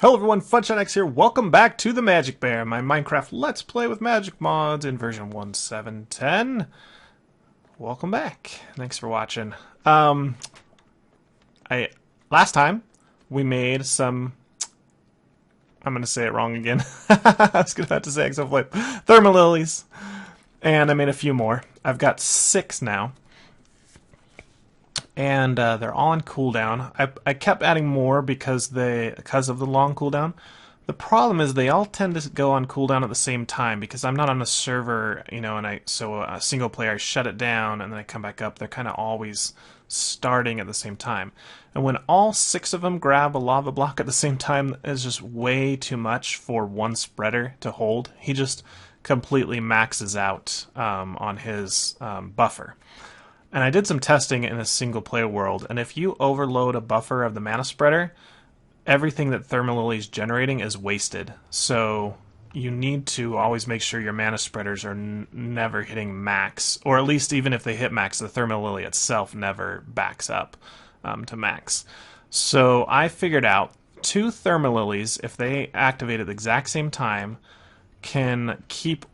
Hello everyone, FunShineX here. Welcome back to the Magic Bear, my Minecraft Let's Play with Magic mods in version 1.7.10. Welcome back. Thanks for watching. Last time we made some. I'm gonna say it wrong again. I was gonna have to say Exoflame Thermalilies, and I made a few more. I've got 6 now. And they're all on cooldown. I kept adding more because of the long cooldown. The problem is they all tend to go on cooldown at the same time because I'm not on a server, you know, and so a single player, I shut it down and then I come back up. They're kind of always starting at the same time. And when all 6 of them grab a lava block at the same time, it's just way too much for one spreader to hold. He just completely maxes out on his buffer. And I did some testing in a single player world, and if you overload a buffer of the mana spreader, everything that Thermalily is generating is wasted. So you need to always make sure your mana spreaders are never hitting max, or at least even if they hit max, the Thermalily itself never backs up to max. So I figured out 2 Thermalilies, if they activate at the exact same time, can keep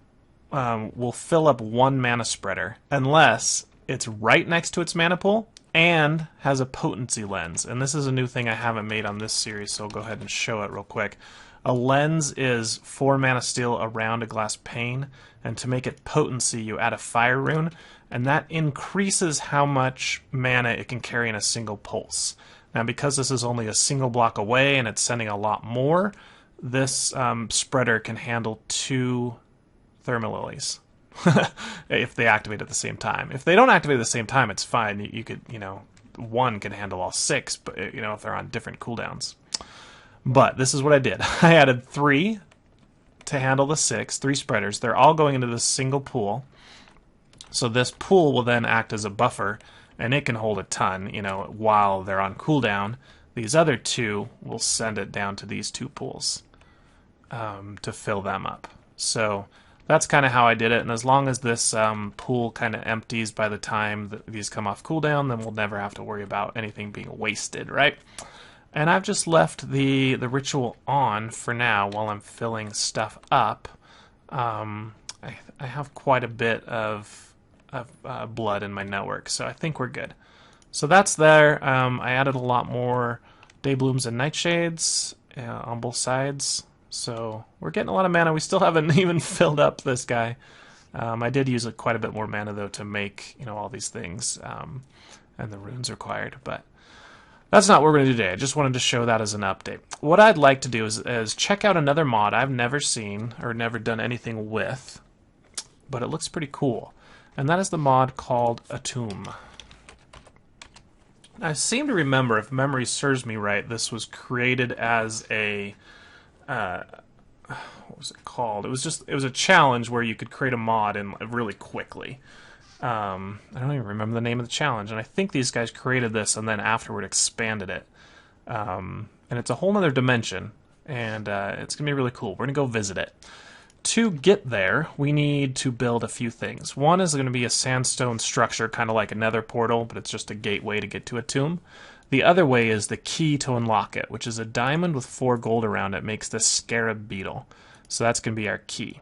will fill up 1 mana spreader, unless it's right next to its mana pool and has a potency lens. And this is a new thing I haven't made on this series, so I'll go ahead and show it real quick. A lens is 4 mana steel around a glass pane, and to make it potency, you add a fire rune, and that increases how much mana it can carry in a single pulse. Now, because this is only a single block away and it's sending a lot more, this spreader can handle 2 Thermalilies. If they activate at the same time. If they don't activate at the same time, it's fine. You could, you know, 1 can handle all 6, but you know, if they're on different cooldowns. But this is what I did. I added 3 to handle the 6, 3 spreaders. They're all going into this single pool. So this pool will then act as a buffer, and it can hold a ton, you know, while they're on cooldown. These other 2 will send it down to these 2 pools to fill them up. So that's kind of how I did it, and as long as this pool kind of empties by the time that these come off cooldown, then we'll never have to worry about anything being wasted, right? And I've just left the ritual on for now while I'm filling stuff up. I have quite a bit of blood in my network, so I think we're good. So that's there. I added a lot more day blooms and nightshades on both sides. So we're getting a lot of mana. We still haven't even filled up this guy. I did use quite a bit more mana though to make, you know, all these things and the runes required. But that's not what we're going to do today. I just wanted to show that as an update. What I'd like to do is check out another mod I've never seen or never done anything with, but it looks pretty cool. And that is the mod called Atum. I seem to remember, if memory serves me right, this was created as a what was it called? It was a challenge where you could create a mod and really quickly. I don't even remember the name of the challenge, and I think these guys created this and then afterward expanded it. And it's a whole nother dimension, and it's gonna be really cool. We're gonna go visit it. To get there, we need to build a few things. One is going to be a sandstone structure, kind of like a nether portal, but it's just a gateway to get to a tomb. The other way is the key to unlock it, which is a diamond with 4 gold around it, makes the scarab beetle. So that's going to be our key.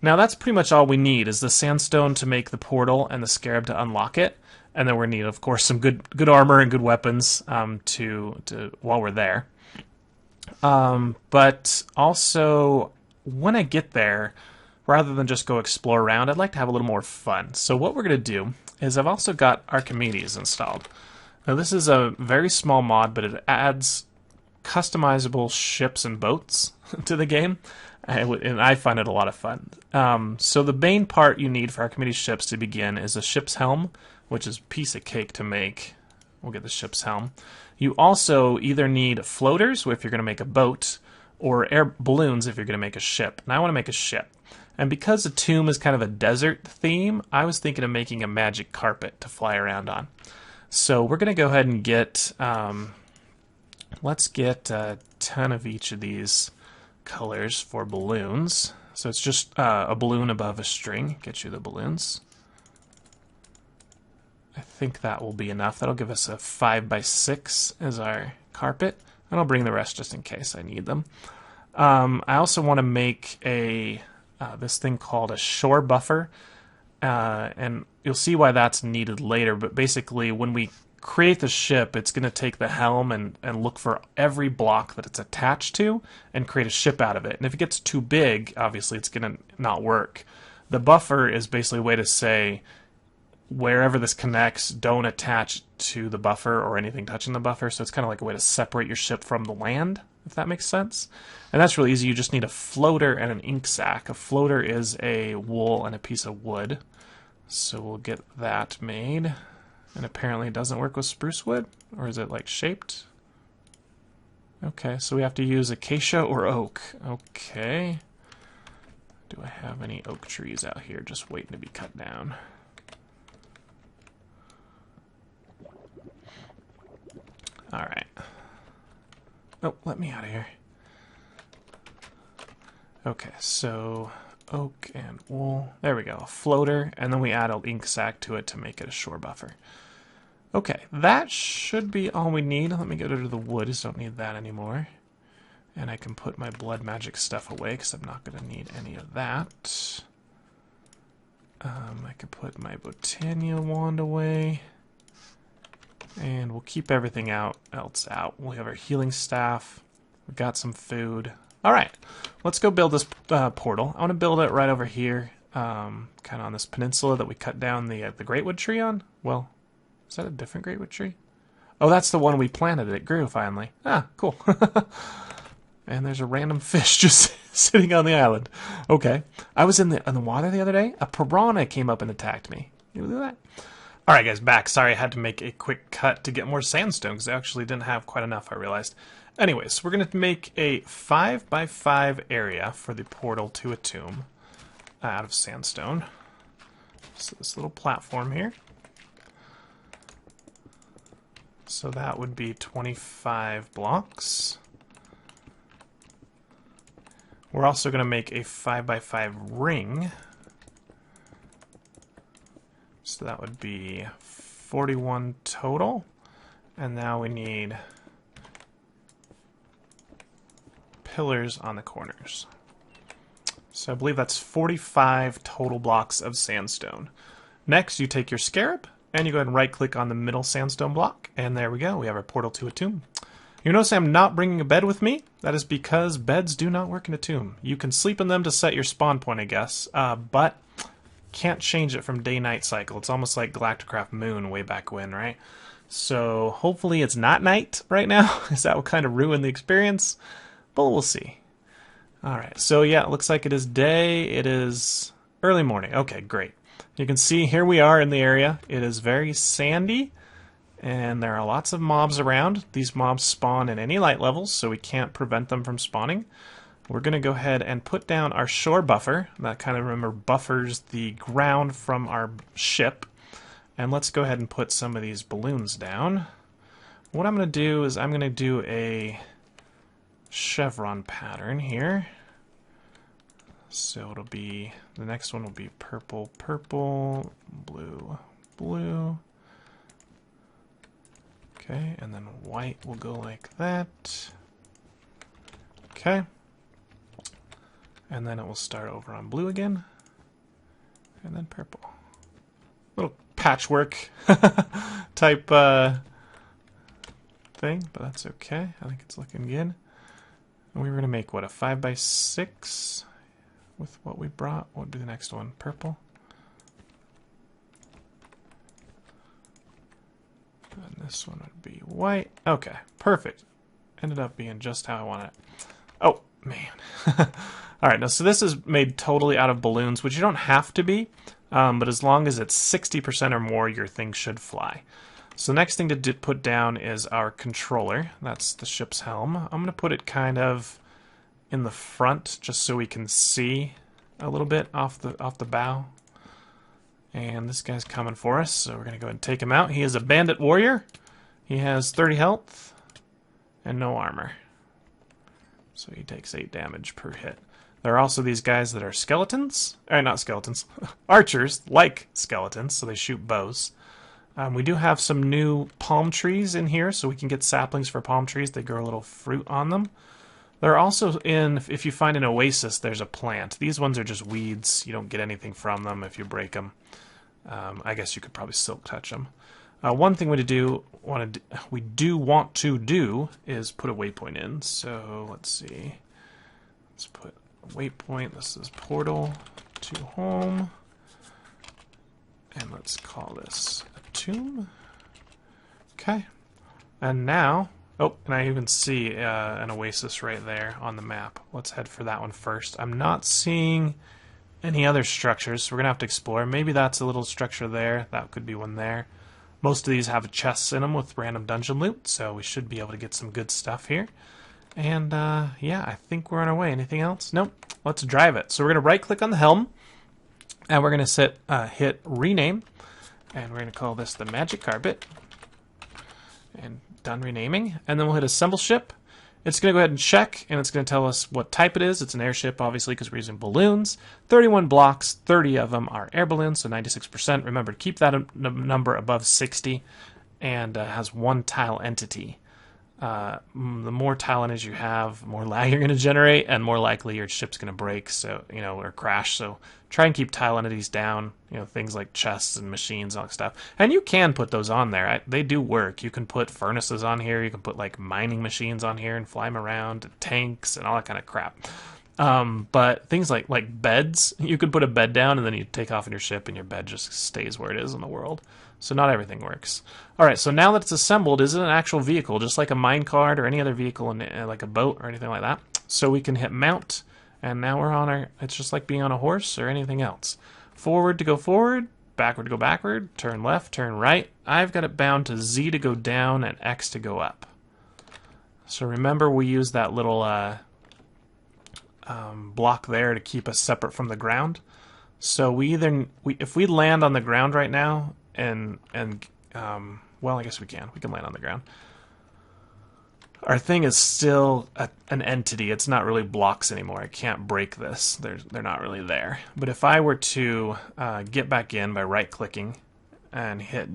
Now that's pretty much all we need, is the sandstone to make the portal and the scarab to unlock it. And then we're going to need, of course, some good armor and good weapons while we're there. But also, when I get there, rather than just go explore around, I'd like to have a little more fun. So what we're going to do is I've also got Archimedes installed. Now this is a very small mod, but it adds customizable ships and boats to the game, and I find it a lot of fun. So the main part you need for Archimedes Ships to begin is a ship's helm, which is a piece of cake to make. We'll get the ship's helm. You also either need floaters, if you're going to make a boat, or air balloons if you're going to make a ship. And I want to make a ship. And because the tomb is kind of a desert theme, I was thinking of making a magic carpet to fly around on. So we're going to go ahead and get, let's get 10 of each of these colors for balloons. So it's just a balloon above a string. Get you the balloons. I think that will be enough. That'll give us a 5x6 as our carpet. And I'll bring the rest just in case I need them. I also want to make a this thing called a shore buffer, and you'll see why that's needed later. But basically, when we create the ship, it's going to take the helm and look for every block that it's attached to and create a ship out of it. And if it gets too big, obviously it's going to not work. The buffer is basically a way to say wherever this connects, don't attach to the buffer or anything touching the buffer. So it's kind of like a way to separate your ship from the land, if that makes sense. And that's really easy. You just need a floater and an ink sac. A floater is a wool and a piece of wood. So we'll get that made. And apparently it doesn't work with spruce wood? Or is it like shaped? Okay, so we have to use acacia or oak. Okay. Do I have any oak trees out here just waiting to be cut down? Alright. Oh, let me out of here. Okay, so oak and wool. There we go, a floater, and then we add an ink sac to it to make it a shore buffer. Okay, that should be all we need. Let me get rid of the wood, just don't need that anymore. And I can put my blood magic stuff away because I'm not going to need any of that. I can put my Botania wand away. And we'll keep everything else out. We have our healing staff. We've got some food. Alright, let's go build this portal. I want to build it right over here, kind of on this peninsula that we cut down the greatwood tree on. Well, is that a different greatwood tree? Oh, that's the one we planted. It grew finally. Ah, cool. And there's a random fish just sitting on the island. Okay. I was in the water the other day. A piranha came up and attacked me. You look at that? Alright guys, back. Sorry I had to make a quick cut to get more sandstone because I actually didn't have quite enough, I realized. Anyways, we're going to make a 5x5 area for the portal to Atum out of sandstone. So this little platform here. So that would be 25 blocks. We're also going to make a 5x5 ring. So that would be 41 total. And now we need pillars on the corners. So I believe that's 45 total blocks of sandstone. Next, you take your scarab, and you go ahead and right-click on the middle sandstone block, and there we go. We have our portal to Atum. You notice I'm not bringing a bed with me. That is because beds do not work in Atum. You can sleep in them to set your spawn point, I guess, but can't change it from day-night cycle. It's almost like BiblioCraft Moon way back when, right? So hopefully it's not night right now, because that will kind of ruin the experience, but we'll see. Alright, so yeah, it looks like it is day. It is early morning. Okay, great. You can see here we are in the area. It is very sandy, and there are lots of mobs around. These mobs spawn in any light levels, so we can't prevent them from spawning. We're going to go ahead and put down our shore buffer. That kind of, remember, buffers the ground from our ship. And let's go ahead and put some of these balloons down. What I'm going to do is I'm going to do a chevron pattern here. So it'll be, the next one will be purple, purple, blue, blue. Okay, and then white will go like that. Okay. And then it will start over on blue again. And then purple. Little patchwork type thing, but that's okay. I think it's looking good. And we were going to make, what, a 5x6 with what we brought? What would be the next one? Purple. And this one would be white. Okay, perfect. Ended up being just how I want it. Oh, man. Alright, now so this is made totally out of balloons, which you don't have to be, but as long as it's 60% or more, your thing should fly. So the next thing to put down is our controller. That's the ship's helm. I'm going to put it kind of in the front, just so we can see a little bit off the bow. And this guy's coming for us, so we're going to go ahead and take him out. He is a bandit warrior. He has 30 health and no armor. So he takes 8 damage per hit. There are also these guys that are skeletons. Not skeletons. Archers, like skeletons, so they shoot bows. We do have some new palm trees in here, so we can get saplings for palm trees. They grow a little fruit on them. They're also if you find an oasis, there's a plant. These ones are just weeds. You don't get anything from them if you break them. I guess you could probably silk touch them. One thing we do want to do is put a waypoint in. So let's see. Let's put a waypoint. This is portal to home. And let's call this Atum. Okay. And now, oh, and I even see an oasis right there on the map. Let's head for that one first. I'm not seeing any other structures, so we're going to have to explore. Maybe that's a little structure there. That could be one there. Most of these have chests in them with random dungeon loot, so we should be able to get some good stuff here. And yeah, I think we're on our way. Anything else? Nope. Let's drive it. So we're going to right-click on the helm, and we're going to hit rename, and we're going to call this the Magic Carpet. And done renaming, and then we'll hit assemble ship. It's going to go ahead and check, and it's going to tell us what type it is. It's an airship, obviously, because we're using balloons. 31 blocks, 30 of them are air balloons, so 96%. Remember to keep that number above 60, and has one tile entity. The more tile entities you have, more lag you're going to generate, and more likely your ship's going to break, so or crash. So try and keep tile entities down. Things like chests and machines and all that stuff. And you can put those on there. They do work. You can put furnaces on here. You can put like mining machines on here and fly them around, tanks and all that kind of crap. But things like beds, you could put a bed down and then you take off in your ship and your bed just stays where it is in the world. So not everything works. Alright, so now that it's assembled, is it an actual vehicle, just like a minecart or any other vehicle, like a boat or anything like that? So we can hit mount, and now we're on it's just like being on a horse or anything else. Forward to go forward, backward to go backward, turn left, turn right. I've got it bound to Z to go down and X to go up. So remember we use that little block there to keep us separate from the ground. So if we land on the ground right now, well, I guess we can land on the ground. Our thing is still an entity. It's not really blocks anymore. I can't break this. They're not really there. But if I were to get back in by right-clicking and hit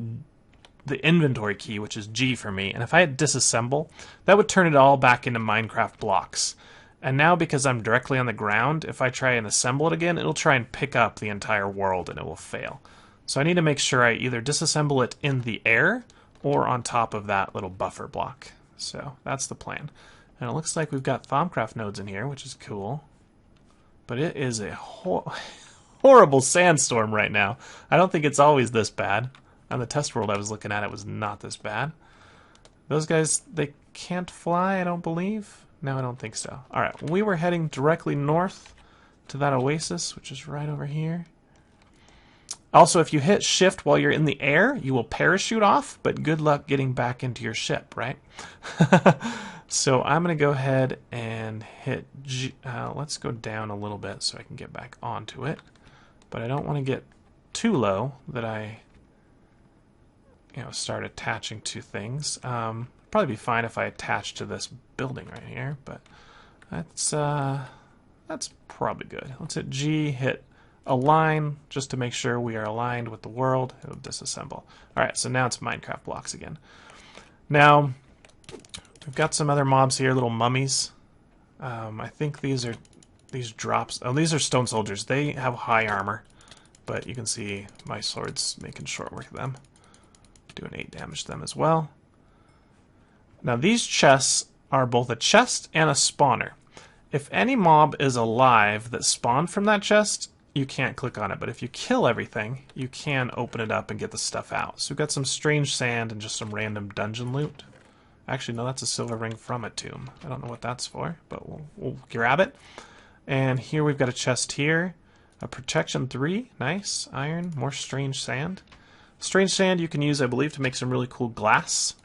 the inventory key, which is G for me, and if I hit disassemble, that would turn it all back into Minecraft blocks. And now because I'm directly on the ground, if I try and assemble it again, it'll try and pick up the entire world and it will fail. So I need to make sure I either disassemble it in the air or on top of that little buffer block. So that's the plan. And it looks like we've got Thaumcraft nodes in here, which is cool. But it is a horrible sandstorm right now. I don't think it's always this bad. On the test world I was looking at, it was not this bad. Those guys, they can't fly, I don't believe. No, I don't think so. Alright, we were heading directly north to that oasis, which is right over here. Also, if you hit shift while you're in the air, you will parachute off, but good luck getting back into your ship, right? So I'm going to go ahead and hit G. Let's go down a little bit so I can get back onto it. But I don't want to get too low that I start attaching to things. Probably be fine if I attach to this building right here, but that's probably good. Let's hit G, hit align, just to make sure we are aligned with the world. It'll disassemble. Alright, so now it's Minecraft blocks again. Now, we've got some other mobs here, little mummies. I think these drops. Oh, these are stone soldiers. They have high armor, but you can see my sword's making short work of them. Doing 8 damage to them as well. Now, these chests are both a chest and a spawner. If any mob is alive that spawned from that chest, you can't click on it, but if you kill everything, you can open it up and get the stuff out. So we've got some strange sand and just some random dungeon loot. Actually, no, that's a silver ring from Atum. I don't know what that's for, but we'll grab it. And here we've got a chest here. A protection 3, nice. Iron, more strange sand. Strange sand you can use, I believe, to make some really cool glass.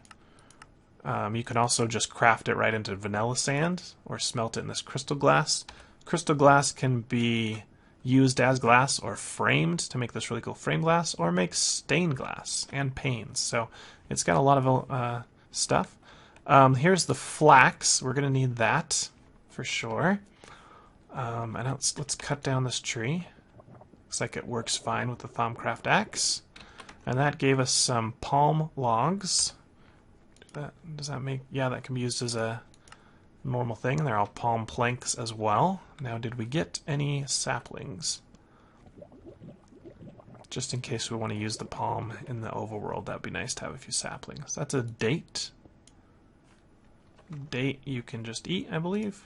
You can also just craft it right into vanilla sand or smelt it in this crystal glass. Crystal glass can be used as glass or framed to make this really cool frame glass, or make stained glass and panes. So it's got a lot of stuff. Here's the flax. We're going to need that for sure. And let's cut down this tree. Looks like it works fine with the Thaumcraft axe. And that gave us some palm logs. Does that make... Yeah, that can be used as a normal thing. They're all palm planks as well. Now, did we get any saplings? Just in case we want to use the palm in the overworld, that'd be nice to have a few saplings. That's a date. Date you can just eat, I believe.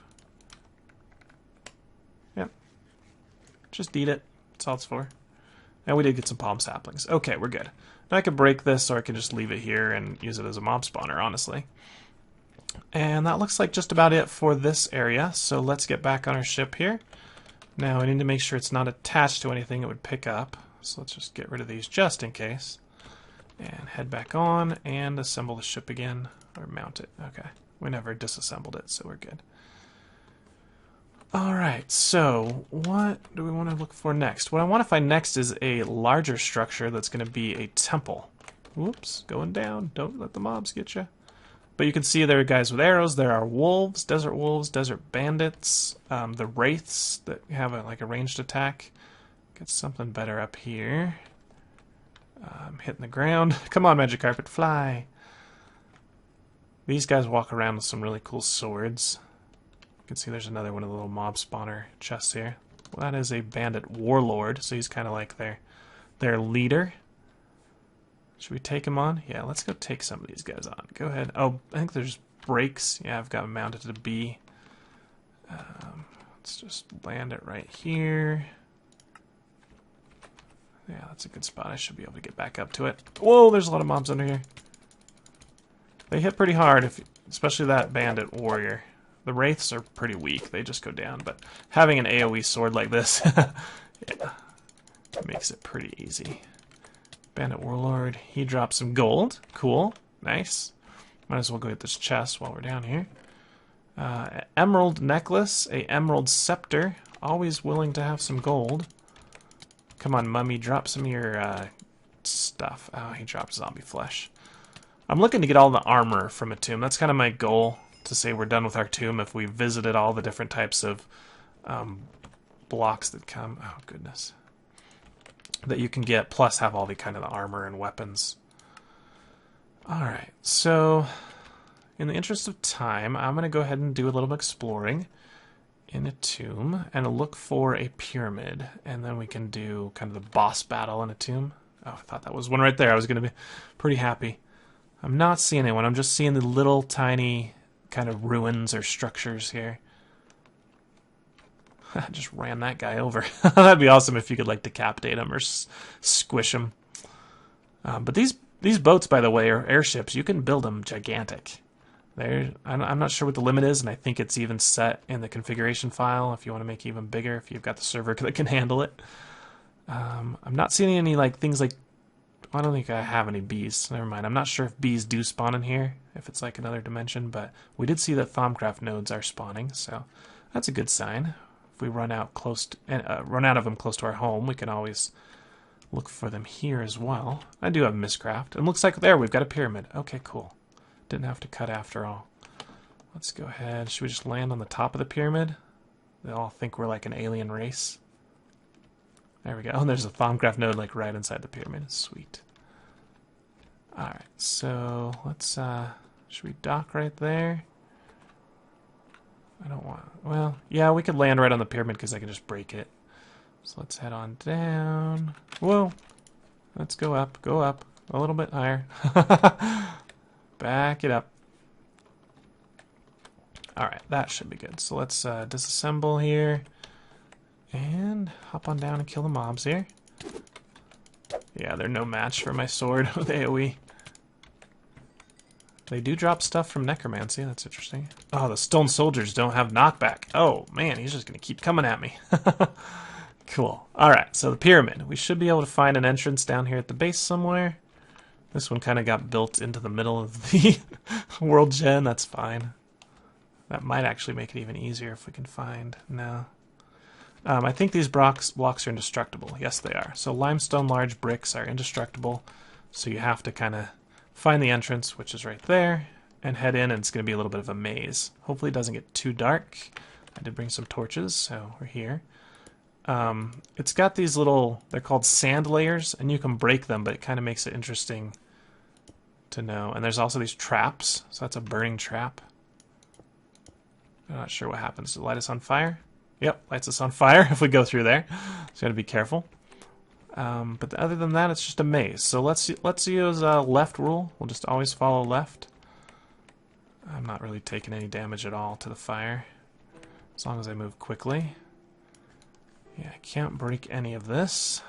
Yep. Just eat it. That's all it's for. And we did get some palm saplings. Okay, we're good. Now I could break this, or I can just leave it here and use it as a mob spawner, honestly. And that looks like just about it for this area. So let's get back on our ship here. Now I need to make sure it's not attached to anything it would pick up. So let's just get rid of these just in case. And head back on and assemble the ship again. Or mount it. Okay. We never disassembled it, so we're good. Alright, so what do we want to look for next? What I want to find next is a larger structure that's going to be a temple. Whoops, going down. Don't let the mobs get you. But you can see there are guys with arrows. There are wolves, desert bandits, the wraiths that have like a ranged attack. Get something better up here. Hitting the ground. Come on, Magic Carpet, fly. These guys walk around with some really cool swords. You can see there's another one of the little mob spawner chests here. Well, that is a bandit warlord, so he's kind of like their leader. Should we take him on? Yeah, let's go take some of these guys on. Go ahead. Oh, I think there's brakes. Yeah, I've got them mounted to B. Let's just land it right here. Yeah, that's a good spot. I should be able to get back up to it. Whoa, there's a lot of mobs under here. They hit pretty hard, especially that bandit warrior. The wraiths are pretty weak. They just go down. But having an AoE sword like this, yeah, makes it pretty easy. Bandit warlord. He drops some gold. Cool. Nice. Might as well go get this chest while we're down here. Emerald necklace. A emerald scepter. Always willing to have some gold. Come on, mummy. Drop some of your stuff. Oh, he dropped zombie flesh. I'm looking to get all the armor from a tomb. That's kind of my goal, to say we're done with our tomb if we visited all the different types of blocks that come. Oh, goodness. That you can get, plus have all the kind of the armor and weapons. Alright, so in the interest of time, I'm going to go ahead and do a little exploring in a tomb and look for a pyramid. And then we can do kind of the boss battle in a tomb. Oh, I thought that was one right there. I was going to be pretty happy. I'm not seeing anyone. I'm just seeing the little tiny kind of ruins or structures here. I just ran that guy over. That'd be awesome if you could like decapitate him or squish him. But these boats, by the way, are airships. You can build them gigantic. I'm not sure what the limit is, and I think it's even set in the configuration file if you want to make it even bigger, if you've got the server that can handle it. I'm not seeing any like things like... I don't think I have any bees. Never mind. I'm not sure if bees do spawn in here, if it's like another dimension, but we did see that Thaumcraft nodes are spawning, so that's a good sign. If we run out of them close to our home, we can always look for them here as well. I do have Miscraft. It looks like there we've got a pyramid. Okay, cool. Didn't have to cut after all. Let's go ahead. Should we just land on the top of the pyramid? They all think we're like an alien race. There we go. Oh, and there's a Thaumcraft node like right inside the pyramid. Sweet. Alright, so let's, should we dock right there? I don't want, well, yeah, we could land right on the pyramid because I can just break it. So let's head on down. Whoa. Let's go up, a little bit higher. Back it up. Alright, that should be good. So let's disassemble here. And hop on down and kill the mobs here. Yeah, they're no match for my sword with AoE. They do drop stuff from necromancy, that's interesting. Oh, the stone soldiers don't have knockback. Oh, man, he's just going to keep coming at me. Cool. Alright, so the pyramid. We should be able to find an entrance down here at the base somewhere. This one kind of got built into the middle of the world gen. That's fine. That might actually make it even easier if we can find... No. I think these blocks are indestructible. Yes, they are. So limestone large bricks are indestructible. So you have to kind of find the entrance, which is right there, and head in, and it's going to be a little bit of a maze. Hopefully it doesn't get too dark. I did bring some torches, so we're here. It's got these little, they're called sand layers, and you can break them, but it kind of makes it interesting to know. And there's also these traps, so that's a burning trap. I'm not sure what happens. Does it light us on fire? Yep, lights us on fire if we go through there. So gotta be careful. But other than that, it's just a maze. So let's use left rule. We'll just always follow left. I'm not really taking any damage at all to the fire, as long as I move quickly. Yeah, I can't break any of this.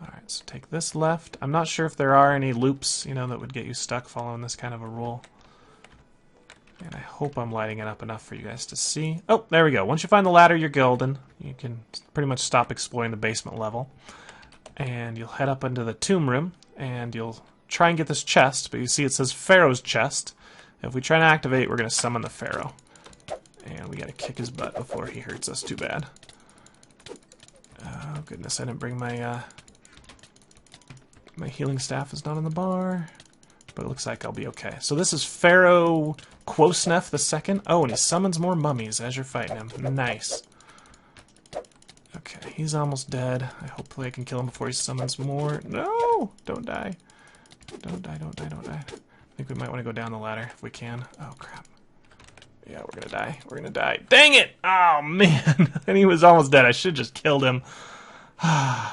Alright, so take this left. I'm not sure if there are any loops, you know, that would get you stuck following this kind of a rule. And I hope I'm lighting it up enough for you guys to see. Oh, there we go. Once you find the ladder, you're golden. You can pretty much stop exploring the basement level. And you'll head up into the tomb room, and you'll try and get this chest, but you see it says Pharaoh's chest. If we try to activate, we're going to summon the Pharaoh. And we got to kick his butt before he hurts us too bad. Oh goodness, I didn't bring my my healing staff is not in the bar, but it looks like I'll be okay. So this is Pharaoh Quosnef II. Oh, and he summons more mummies as you're fighting him. Nice. Okay, he's almost dead. Hopefully I can kill him before he summons more. No! Don't die. Don't die, don't die, don't die. I think we might want to go down the ladder if we can. Oh, crap. Yeah, we're gonna die. We're gonna die. Dang it! Oh, man! And he was almost dead. I should have just killed him. Darn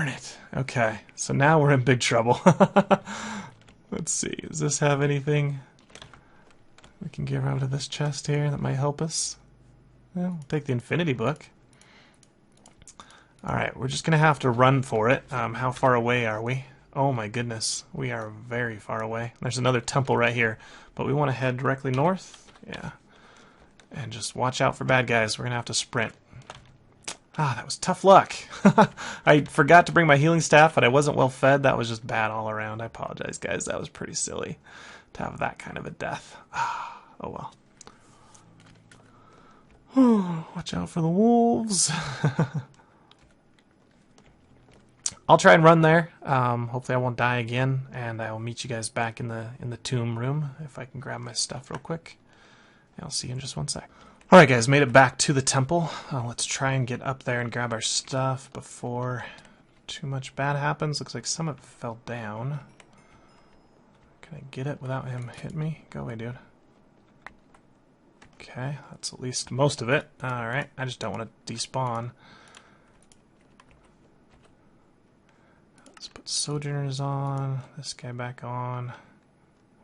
it. Okay, so now we're in big trouble. Let's see. Does this have anything we can get out of this chest here that might help us? Well, we'll take the Infinity Book. Alright, we're just gonna have to run for it. How far away are we? Oh my goodness, we are very far away. There's another temple right here, but we want to head directly north. Yeah. And just watch out for bad guys. We're gonna have to sprint. Ah, that was tough luck. I forgot to bring my healing staff, but I wasn't well fed. That was just bad all around. I apologize, guys. That was pretty silly to have that kind of a death. Oh well. Watch out for the wolves. I'll try and run there. Hopefully I won't die again, and I will meet you guys back in the tomb room if I can grab my stuff real quick. I'll see you in just one sec. Alright guys, made it back to the temple. Let's try and get up there and grab our stuff before too much bad happens. Looks like some of it fell down. Can I get it without him hitting me? Go away, dude. Okay, that's at least most of it. Alright, I just don't want to despawn. Let's put Sojourners on, this guy back on.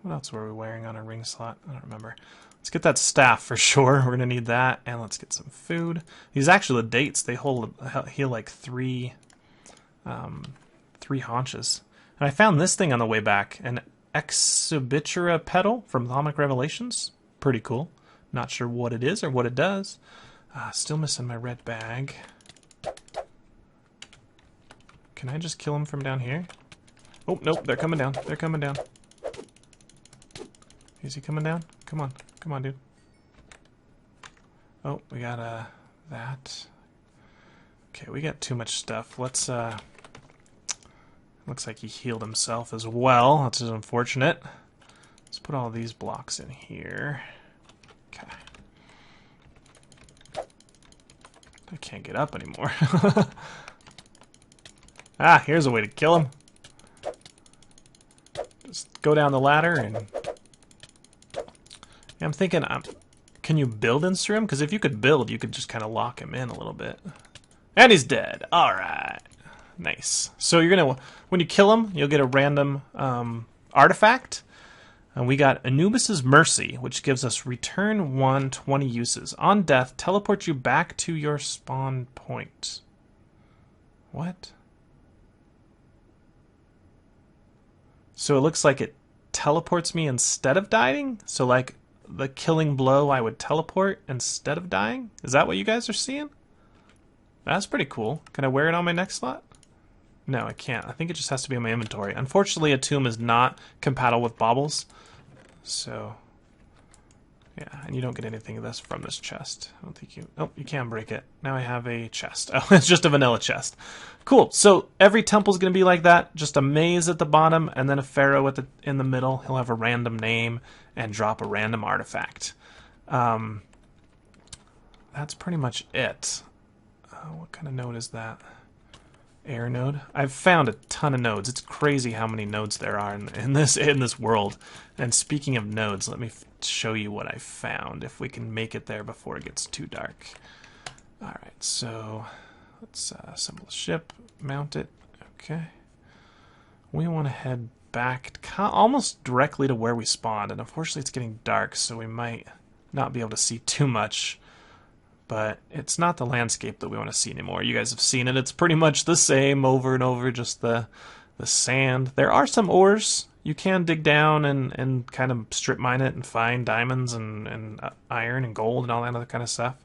What else were we wearing on our ring slot? I don't remember. Let's get that staff for sure. We're going to need that. And let's get some food. These actually the dates. They heal like three haunches. And I found this thing on the way back. An Exhibitura petal from Atomic Revelations. Pretty cool. Not sure what it is or what it does. Still missing my red bag. Can I just kill him from down here? Oh, nope. They're coming down. They're coming down. Is he coming down? Come on. Come on, dude. Oh, we got that. Okay, we got too much stuff. Let's looks like he healed himself as well. That's just unfortunate. Let's put all these blocks in here. Okay. I can't get up anymore. Ah, here's a way to kill him. Just go down the ladder and... I'm thinking, can you build in Srim? Because if you could build, you could just kind of lock him in a little bit. And he's dead. All right. Nice. So you're going to, when you kill him, you'll get a random artifact. And we got Anubis's Mercy, which gives us return 1, 20 uses. On death, teleport you back to your spawn point. What? So it looks like it teleports me instead of dying? So like the killing blow, I would teleport instead of dying? Is that what you guys are seeing? That's pretty cool. Can I wear it on my next slot? No, I can't. I think it just has to be in my inventory. Unfortunately, Atum is not compatible with baubles. So, yeah, and you don't get anything of this from this chest. I don't think you... Oh, you can break it. Now I have a chest. Oh, it's just a vanilla chest. Cool. So every temple's going to be like that. Just a maze at the bottom, and then a pharaoh in the middle. He'll have a random name and drop a random artifact. that's pretty much it. What kind of node is that? Air node. I've found a ton of nodes. It's crazy how many nodes there are in this world. And speaking of nodes, let me show you what I found, if we can make it there before it gets too dark. Alright, so let's assemble the ship, mount it. Okay. We want to head back almost directly to where we spawned, and unfortunately it's getting dark, so we might not be able to see too much. But it's not the landscape that we want to see anymore. You guys have seen it. It's pretty much the same over and over, just the sand. There are some ores. You can dig down and kind of strip mine it and find diamonds and iron and gold and all that other kind of stuff.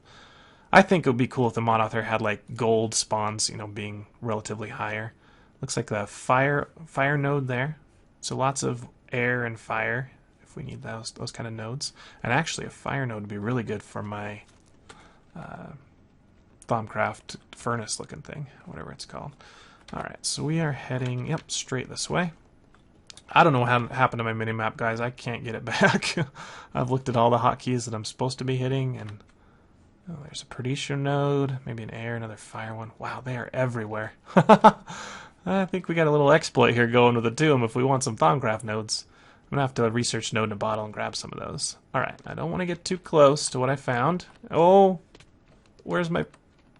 I think it would be cool if the mod author had like gold spawns, you know, being relatively higher. Looks like the fire node there. So lots of air and fire if we need those kind of nodes. And actually a fire node would be really good for my Thaumcraft furnace looking thing, whatever it's called. Alright, so we are heading, straight this way. I don't know what happened to my minimap, guys. I can't get it back. I've looked at all the hotkeys that I'm supposed to be hitting, and there's a producer node, maybe an air, another fire one. Wow, they are everywhere. I think we got a little exploit here going with the Atum if we want some Thaumcraft nodes. I'm going to have to research node in a bottle and grab some of those. Alright, I don't want to get too close to what I found. Oh, where's my...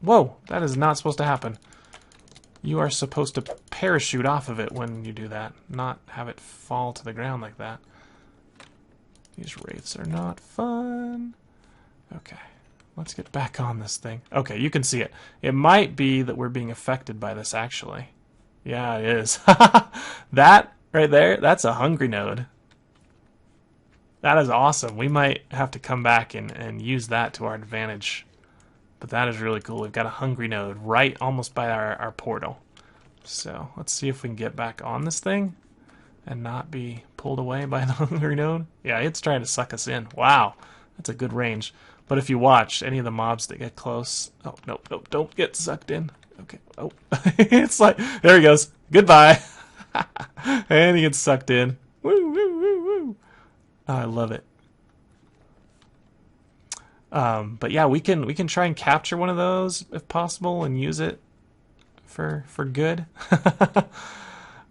Whoa, that is not supposed to happen. You are supposed to parachute off of it when you do that, not have it fall to the ground like that. These wraiths are not fun. Okay, let's get back on this thing. Okay, you can see it. It might be that we're being affected by this, actually. Yeah, it is. That right there, that's a hungry node. That is awesome. We might have to come back and use that to our advantage. But that is really cool. We've got a hungry node right almost by our portal. So let's see if we can get back on this thing and not be pulled away by the hungry node. Yeah, it's trying to suck us in. Wow, that's a good range. But if you watch any of the mobs that get close... Oh, nope, don't get sucked in. Okay, oh. It's like, there he goes. Goodbye. And he gets sucked in. Woo, woo, woo, woo. Oh, I love it. But yeah, we can try and capture one of those if possible and use it for good.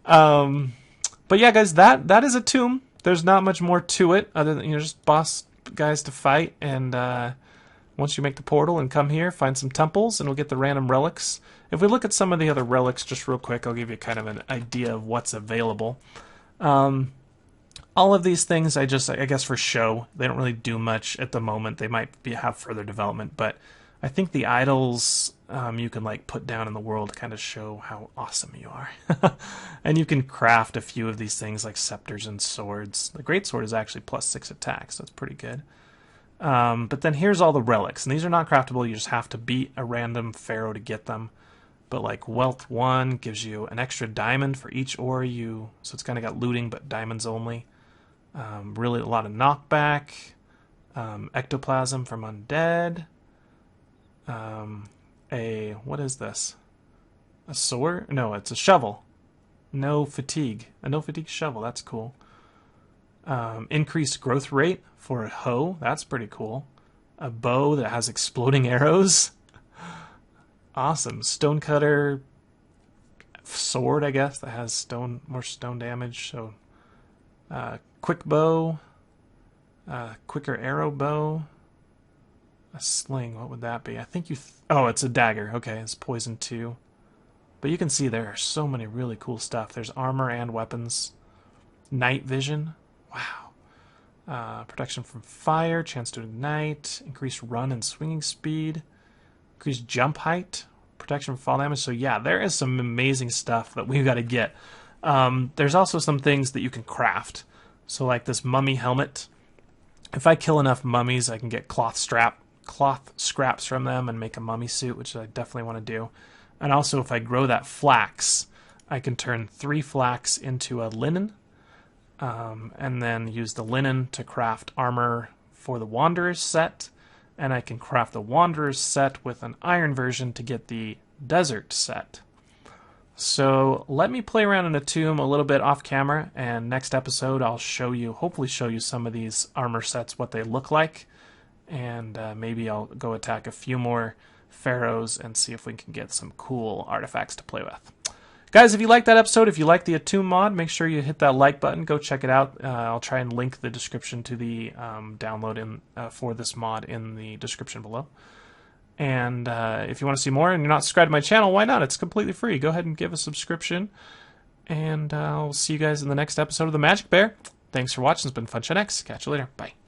But yeah, guys, that is Atum. There's not much more to it other than, you know, just boss guys to fight, and once you make the portal and come here, find some temples, and we'll get the random relics. If we look at some of the other relics just real quick, I'll give you kind of an idea of what's available. All of these things, I guess for show. They don't really do much at the moment. They might have further development, but I think the idols you can like put down in the world kind of show how awesome you are. And you can craft a few of these things like scepters and swords. The greatsword is actually +6 attack, so that's pretty good. But then here's all the relics, and these are not craftable. You just have to beat a random pharaoh to get them. But like Wealth 1 gives you an extra diamond for each ore you... So it's kind of got looting, but diamonds only. Really a lot of knockback. Ectoplasm from undead. What is this? A sword? No, it's a shovel. No fatigue. A no fatigue shovel, that's cool. Increased growth rate for a hoe, that's pretty cool. A bow that has exploding arrows. Awesome. Stonecutter sword, I guess, that has more stone damage. So, quick bow, quicker arrow bow, a sling. What would that be? I think oh, it's a dagger. Okay, it's poison too. But you can see there are so many really cool stuff. There's armor and weapons. Night vision. Wow. Protection from fire, chance to ignite, increased run and swinging speed, increased jump height, protection from fall damage. So yeah, there is some amazing stuff that we've got to get. There's also some things that you can craft. So like this mummy helmet. If I kill enough mummies, I can get cloth scraps from them and make a mummy suit, which I definitely want to do. And also if I grow that flax, I can turn 3 flax into a linen. And then use the linen to craft armor for the Wanderer's set. And I can craft the Wanderer's set with an iron version to get the Desert set. So let me play around in Atum a little bit off camera, and next episode I'll hopefully show you some of these armor sets, what they look like, and maybe I'll go attack a few more pharaohs and see if we can get some cool artifacts to play with. Guys, if you liked that episode, if you like the Atum mod, make sure you hit that like button. Go check it out. I'll try and link the description to the download for this mod in the description below. And if you want to see more and you're not subscribed to my channel, why not? It's completely free. Go ahead and give a subscription. And I'll see you guys in the next episode of The Magic Bear. Thanks for watching. It's been Fun X. Catch you later. Bye.